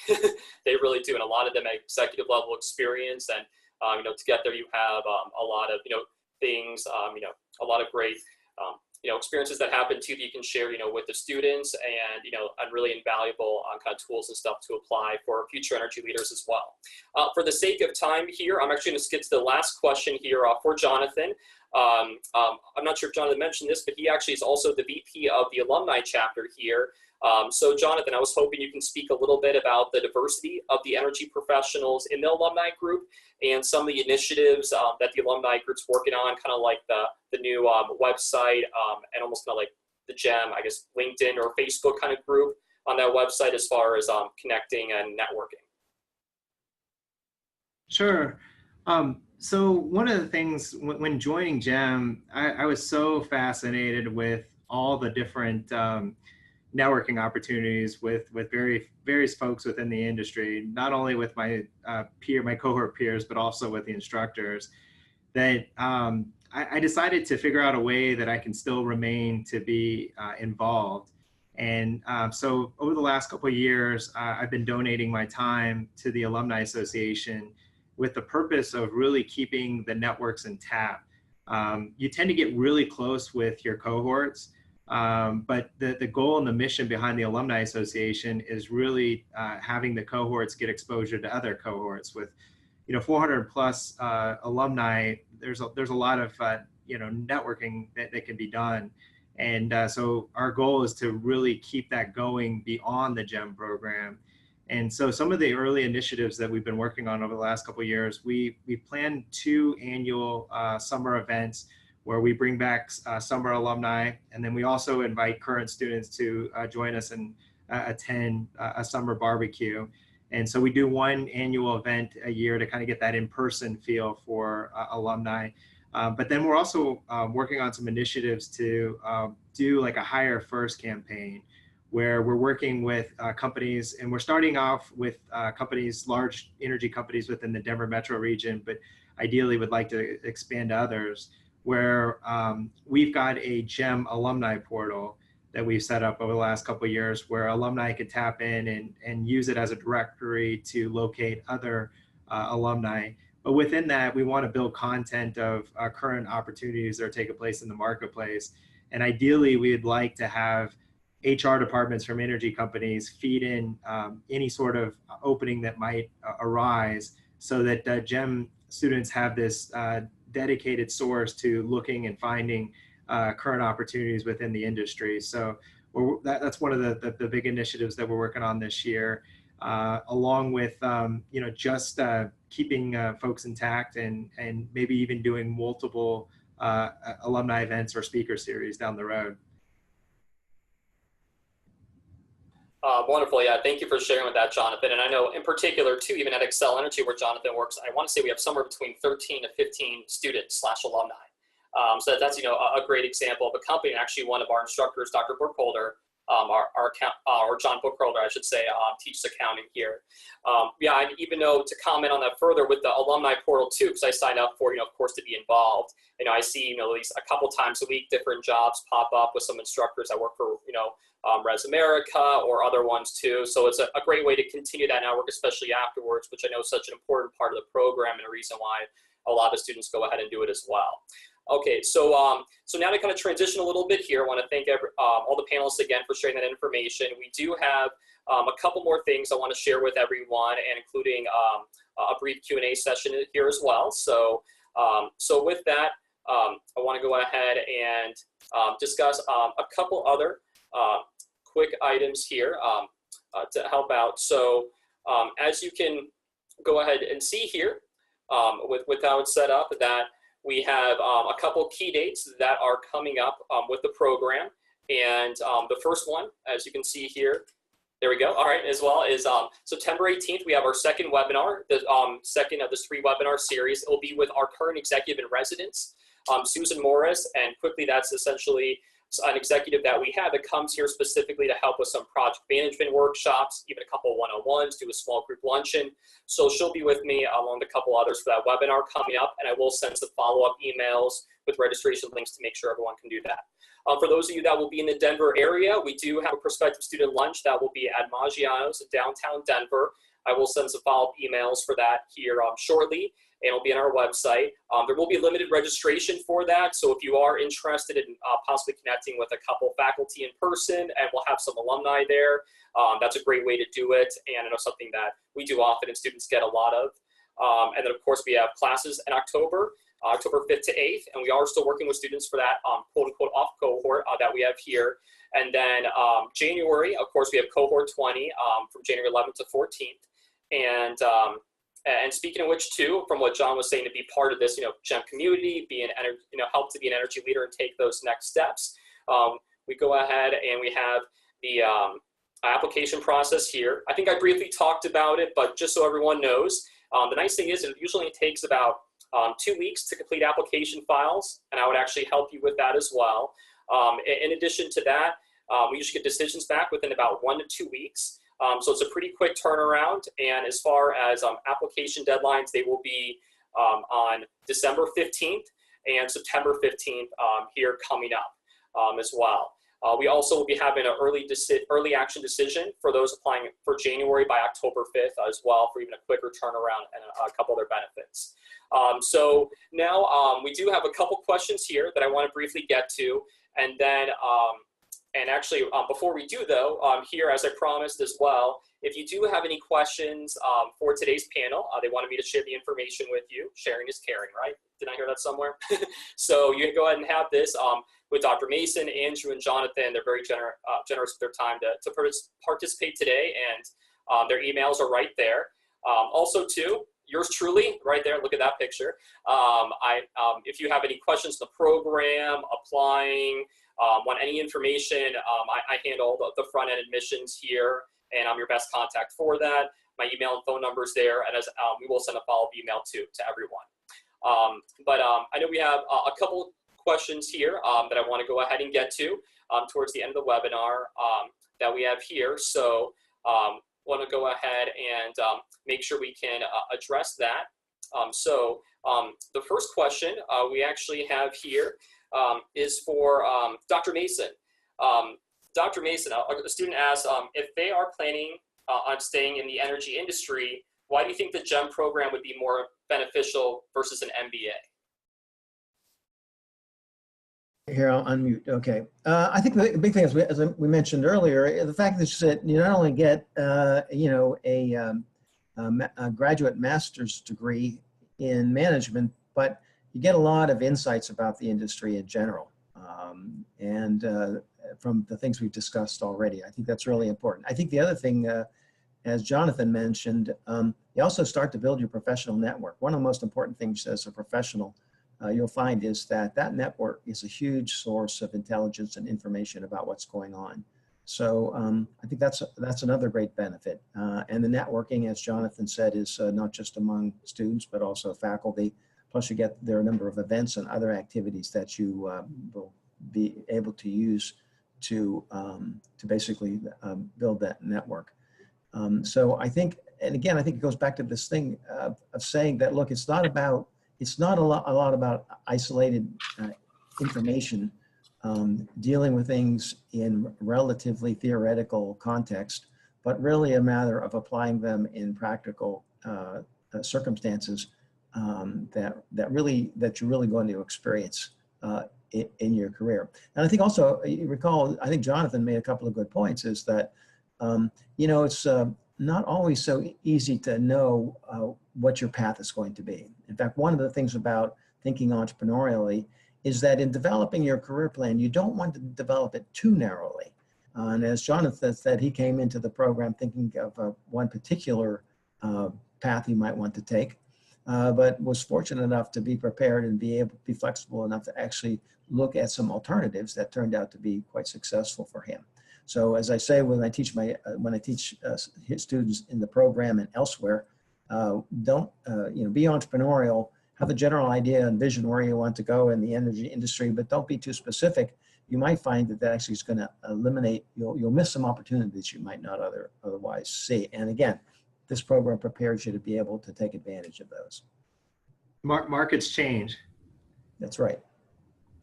S1: They really do. And a lot of them have executive level experience. And, you know, to get there, you have a lot of, you know, things, you know, a lot of great, you know, experiences that happen to you that you can share, you know, with the students, and, you know, and really invaluable kind of tools and stuff to apply for future energy leaders as well. For the sake of time here, I'm actually going to skip to the last question here for Jonathan. I'm not sure if Jonathan mentioned this, but he actually is also the VP of the alumni chapter here. So Jonathan, I was hoping you can speak a little bit about the diversity of the energy professionals in the alumni group and some of the initiatives that the alumni group's working on, kind of like the new website and almost kind of like the GEM, I guess, LinkedIn or Facebook kind of group on that website as far as connecting and networking.
S4: Sure. So one of the things when joining GEM, I was so fascinated with all the different networking opportunities with various folks within the industry, not only with my cohort peers, but also with the instructors, that I decided to figure out a way that I can still remain to be involved. And so over the last couple of years, I've been donating my time to the Alumni Association with the purpose of really keeping the networks intact. You tend to get really close with your cohorts, but the goal and the mission behind the Alumni Association is really having the cohorts get exposure to other cohorts. With 400 plus alumni, there's a lot of networking that can be done. And so our goal is to really keep that going beyond the GEM program. And so some of the early initiatives that we've been working on over the last couple of years, we planned 2 annual summer events where we bring back summer alumni, and then we also invite current students to join us and attend a summer barbecue. And so we do 1 annual event a year to kind of get that in-person feel for alumni. But then we're also working on some initiatives to do like a Hire First campaign, where we're working with companies, and we're starting off with companies, large energy companies within the Denver metro region, but ideally would like to expand to others, where we've got a GEM alumni portal that we've set up over the last couple of years, where alumni could tap in and use it as a directory to locate other alumni. But within that, we want to build content of current opportunities that are taking place in the marketplace. And ideally, we'd like to have HR departments from energy companies feed in any sort of opening that might arise, so that GEM students have this dedicated source to looking and finding current opportunities within the industry. So that's one of the big initiatives that we're working on this year, along with just keeping folks intact and maybe even doing multiple alumni events or speaker series down the road.
S1: Wonderful. Yeah, thank you for sharing with that, Jonathan. And I know in particular, too, even at Excel Energy, where Jonathan works, I want to say we have somewhere between 13 to 15 students / alumni. So that's, a great example of a company. And actually, one of our instructors, Dr. Burkholder, or John Burkholder, I should say, teaches accounting here. Yeah, I even know to comment on that further with the alumni portal, too, because I signed up for, of course, to be involved. I see, at least a couple times a week, different jobs pop up with some instructors that work for, Res America or other ones too. So it's a great way to continue that network, especially afterwards, which I know is such an important part of the program and a reason why a lot of students go ahead and do it as well. Okay, so now to kind of transition a little bit here, I want to thank all the panelists again for sharing that information. We do have a couple more things I want to share with everyone, and including a brief Q&A session here as well. So with that, I want to go ahead and discuss a couple other quick items here to help out. So as you can go ahead and see here, with how it's set up, that we have a couple key dates that are coming up with the program. And the first one, as you can see here, there we go. All right, as well is September 18th, we have our second webinar, the second of this 3-webinar series. It will be with our current executive in residence, Susan Morris, and quickly that's essentially an executive that we have that comes here specifically to help with some project management workshops, even a couple one-on-ones, do a small group luncheon. So she'll be with me along with a couple others for that webinar coming up, and I will send some follow-up emails with registration links to make sure everyone can do that. For those of you that will be in the Denver area, we do have a prospective student lunch that will be at Maggiano's in downtown Denver. I will send some follow-up emails for that here shortly, and it'll be on our website. There will be limited registration for that, so if you are interested in possibly connecting with a couple faculty in person, and we'll have some alumni there, that's a great way to do it, and I know something that we do often and students get a lot of. And then of course we have classes in October 5th to 8th, and we are still working with students for that quote-unquote off cohort that we have here. And then January, of course, we have cohort 20 from January 11th to 14th. And speaking of which, too, from what John was saying, to be part of this, GEM community, be an energy, help to be an energy leader and take those next steps. We go ahead and we have the application process here. I think I briefly talked about it, but just so everyone knows, the nice thing is it usually takes about 2 weeks to complete application files, and I would actually help you with that as well. In addition to that, we usually get decisions back within about 1 to 2 weeks. So it's a pretty quick turnaround, and as far as application deadlines, they will be on December 15th and September 15th here coming up as well. We also will be having an early action decision for those applying for January by October 5th as well, for even a quicker turnaround and a couple other benefits. So now we do have a couple questions here that I want to briefly get to, and then and actually, before we do though, here, as I promised as well, if you do have any questions for today's panel, they wanted me to share the information with you. Sharing is caring, right? Did I hear that somewhere? So you can go ahead and have this with Dr. Mason, Andrew, and Jonathan. They're very generous with their time to participate today, and their emails are right there. Also, too, yours truly, right there, look at that picture. If you have any questions on the program, applying, want any information, I handle the front end admissions here, and I'm your best contact for that. My email and phone number is there, and as we will send a follow-up email to everyone. But I know we have a couple questions here that I want to go ahead and get to towards the end of the webinar that we have here. So want to go ahead and make sure we can address that. So the first question we actually have here is for Dr. Mason. Dr. Mason, a student asks, if they are planning on staying in the energy industry, why do you think the GEM program would be more beneficial versus an MBA?
S2: Here, I'll unmute. Okay. I think the big thing is, as we mentioned earlier, the fact that you not only get, a graduate master's degree in management, but you get a lot of insights about the industry in general. From the things we've discussed already, I think that's really important. I think the other thing, as Jonathan mentioned, you also start to build your professional network. One of the most important things as a professional you'll find is that network is a huge source of intelligence and information about what's going on. So I think that's another great benefit. And the networking, as Jonathan said, is not just among students, but also faculty. Plus there are a number of events and other activities that you will be able to use to basically build that network. So I think, and again, I think it goes back to this thing of saying that, look, it's not a lot about isolated information, dealing with things in relatively theoretical context, but really a matter of applying them in practical circumstances that you're really going to experience in your career. And I think also, you recall, I think Jonathan made a couple of good points, is that, it's not always so easy to know what your path is going to be. In fact, one of the things about thinking entrepreneurially is that in developing your career plan, you don't want to develop it too narrowly. And as Jonathan said, he came into the program thinking of one particular path you might want to take. but was fortunate enough to be prepared and be able to be flexible enough to actually look at some alternatives that turned out to be quite successful for him. So as I say, when I teach his students in the program and elsewhere, don't be entrepreneurial, have a general idea and vision where you want to go in the energy industry, but don't be too specific. You might find that actually is going to eliminate, you'll miss some opportunities you might not otherwise see. And again, this program prepares you to be able to take advantage of those.
S4: Markets change.
S2: That's right.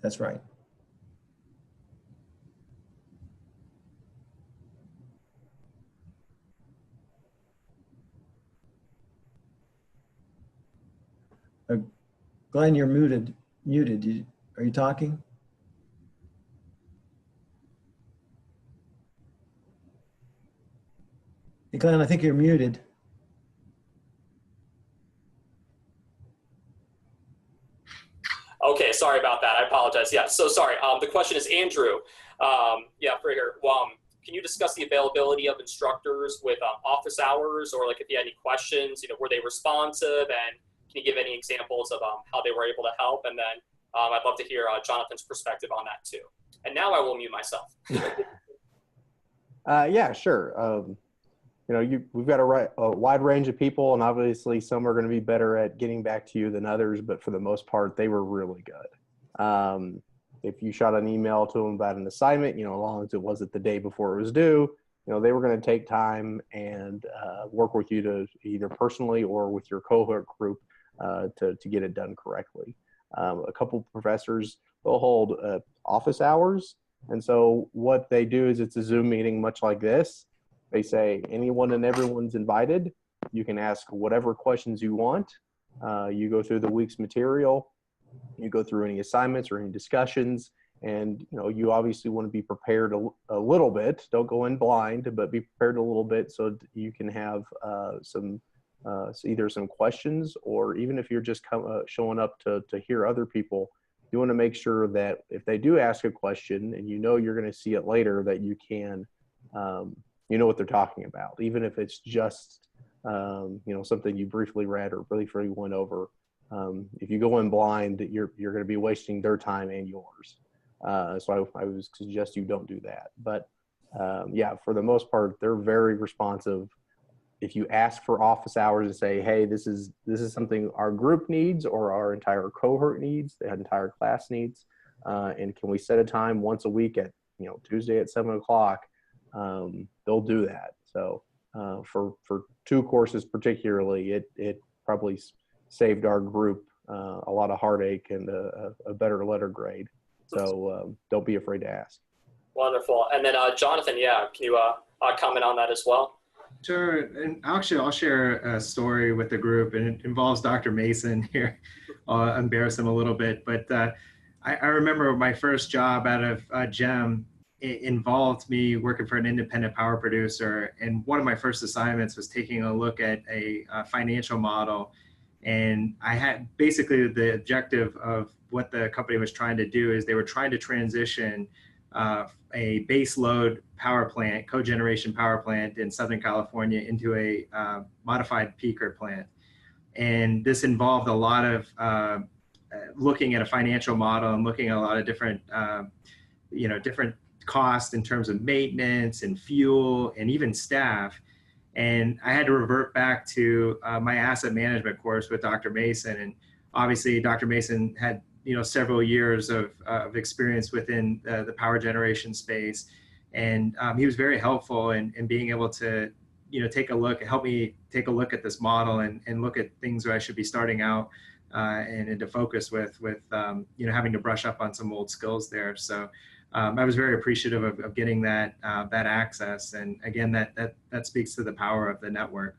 S2: That's right. Glenn, you're muted. Are you talking? Hey, Glenn, I think you're muted.
S1: Okay, sorry about that. I apologize. Yeah, so sorry. The question is, Andrew, for here. Can you discuss the availability of instructors with office hours, or like if you had any questions, were they responsive, and can you give any examples of how they were able to help? And then I'd love to hear Jonathan's perspective on that too. And now I will mute myself.
S3: Yeah, sure. We've got a wide range of people, and obviously some are going to be better at getting back to you than others, but for the most part, they were really good. If you shot an email to them about an assignment, as long as it wasn't the day before it was due, they were going to take time and work with you to either personally or with your cohort group to get it done correctly. A couple of professors, they'll hold office hours. And so what they do is it's a Zoom meeting much like this. They say anyone and everyone's invited. You can ask whatever questions you want. You go through the week's material. You go through any assignments or any discussions. And, you obviously want to be prepared a little bit. Don't go in blind, but be prepared a little bit so you can have either some questions, or even if you're just showing up to hear other people, you want to make sure that if they do ask a question and you're going to see it later, that you can what they're talking about, even if it's just something you briefly read or briefly went over. If you go in blind, you're going to be wasting their time and yours. So I would suggest you don't do that. But for the most part, they're very responsive. If you ask for office hours and say, hey, this is something our group needs or our entire cohort needs, the entire class needs, and can we set a time once a week at Tuesday at 7 o'clock, they'll do that. So for 2 courses particularly, it probably saved our group a lot of heartache and a better letter grade. So don't be afraid to ask.
S1: Wonderful. And then Jonathan, can you comment on that as well?
S4: Sure. And actually, I'll share a story with the group, and it involves Dr. Mason here. I'll embarrass him a little bit, but I remember my first job out of GEM. It involved me working for an independent power producer, and one of my first assignments was taking a look at a financial model. And I had basically the objective of what the company was trying to do is they were trying to transition a base load power plant, cogeneration power plant in Southern California into a modified peaker plant. And this involved a lot of looking at a financial model and looking at a lot of different, different costs in terms of maintenance and fuel and even staff. And I had to revert back to my asset management course with Dr. Mason. And obviously Dr. Mason had several years of experience within the power generation space. And he was very helpful in being able to, help me take a look at this model and look at things where I should be starting out and into focus with having to brush up on some old skills there. So I was very appreciative of getting that access. And again, that speaks to the power of the network.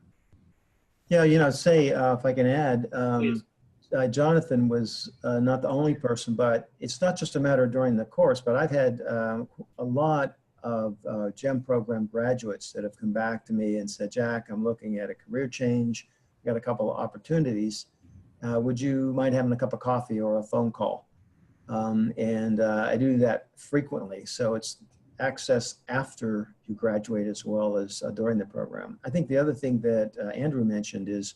S2: Yeah, if I can add, Jonathan was not the only person, but it's not just a matter during the course, but I've had a lot of GEM program graduates that have come back to me and said, Jack, I'm looking at a career change. I've got a couple of opportunities. Would you mind having a cup of coffee or a phone call? And I do that frequently. So it's access after you graduate as well as during the program. I think the other thing that Andrew mentioned is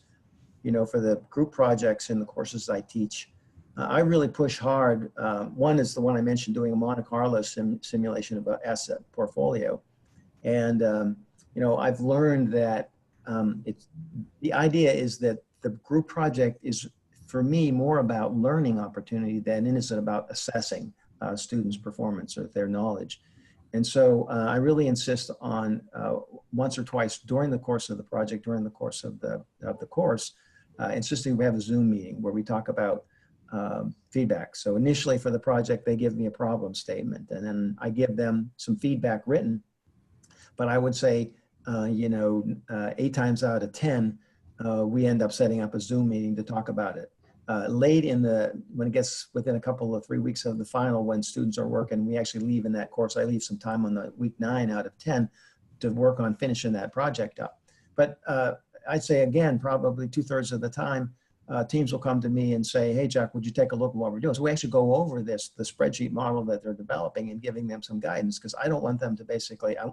S2: for the group projects in the courses I teach, I really push hard. One is the one I mentioned, doing a Monte Carlo simulation of an asset portfolio. And, I've learned that the idea is that the group project is, for me, more about learning opportunity than it is about assessing students' performance or their knowledge. And so I really insist on once or twice during the course of the project, during the course of the course, insisting we have a Zoom meeting where we talk about feedback. So initially for the project, they give me a problem statement, and then I give them some feedback written. But I would say, 8 times out of 10, we end up setting up a Zoom meeting to talk about it. Late when it gets within a couple of 3 weeks of the final, when students are working, we actually leave in that course. I leave some time on the week 9 out of 10 to work on finishing that project up. But I'd say, again, probably 2/3 of the time, teams will come to me and say, hey, Jack, would you take a look at what we're doing? So we actually go over the spreadsheet model that they're developing and giving them some guidance, because I don't want them to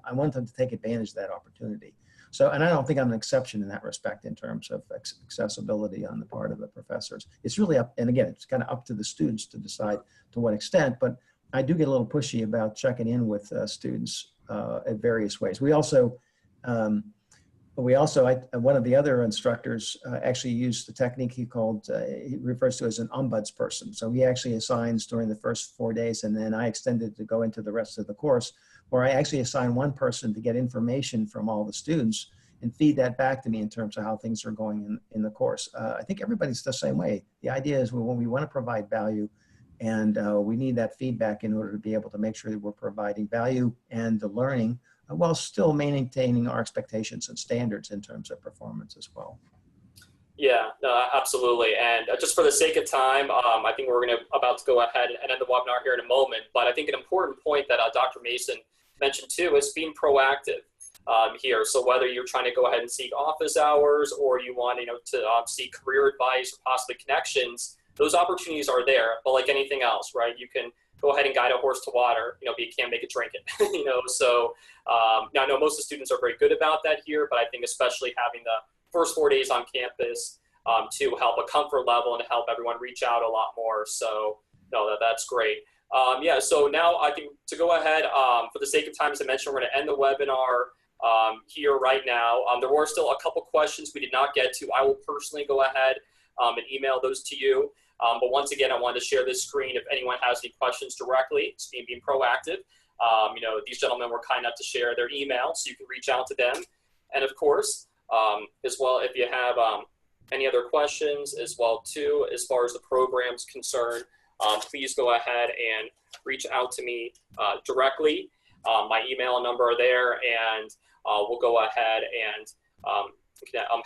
S2: I want them to take advantage of that opportunity. So, and I don't think I'm an exception in that respect in terms of accessibility on the part of the professors. It's really up, and again, it's kind of up to the students to decide to what extent, but I do get a little pushy about checking in with students in various ways. We also, one of the other instructors actually used the technique he refers to as an ombudsperson. So he actually assigns during the first 4 days, and then I extended to go into the rest of the course, where I actually assign one person to get information from all the students and feed that back to me in terms of how things are going in the course. I think everybody's the same way. The idea is when we want to provide value, and we need that feedback in order to be able to make sure that we're providing value and the learning while still maintaining our expectations and standards in terms of performance as well.
S1: Yeah, no, absolutely. And just for the sake of time, I think we're about to go ahead and end the webinar here in a moment. But I think an important point that Dr. Mason mentioned too is being proactive here. So whether you're trying to go ahead and seek office hours, or you want to seek career advice or possibly connections, those opportunities are there. But like anything else, right? You can go ahead and guide a horse to water, but you can't make it drink it. So now I know most of the students are very good about that here, but I think especially having the first 4 days on campus to help a comfort level and to help everyone reach out a lot more. So no, that's great. Yeah, so now I think to go ahead, for the sake of time, as I mentioned, we're going to end the webinar here right now. There were still a couple questions we did not get to. I will personally go ahead and email those to you. But once again, I wanted to share this screen if anyone has any questions directly. It's being proactive. These gentlemen were kind enough to share their email, so you can reach out to them. And of course, as well, if you have any other questions as well too, as far as the program's concerned, please go ahead and reach out to me directly. My email and number are there, and we'll go ahead and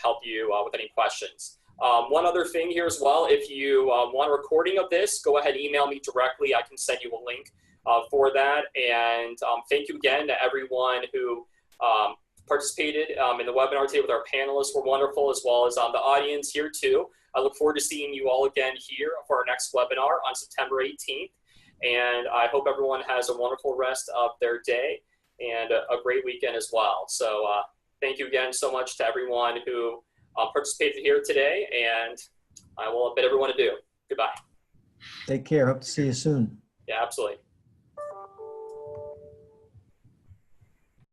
S1: help you with any questions. One other thing here as well, if you want a recording of this, go ahead and email me directly. I can send you a link for that. And thank you again to everyone who participated in the webinar today with our panelists. Were wonderful, as well as the audience here too. I look forward to seeing you all again here for our next webinar on September 18th. And I hope everyone has a wonderful rest of their day and a great weekend as well. So thank you again so much to everyone who participated here today, and I will bid everyone adieu. Goodbye.
S2: Take care. Hope to see you soon.
S1: Yeah, absolutely.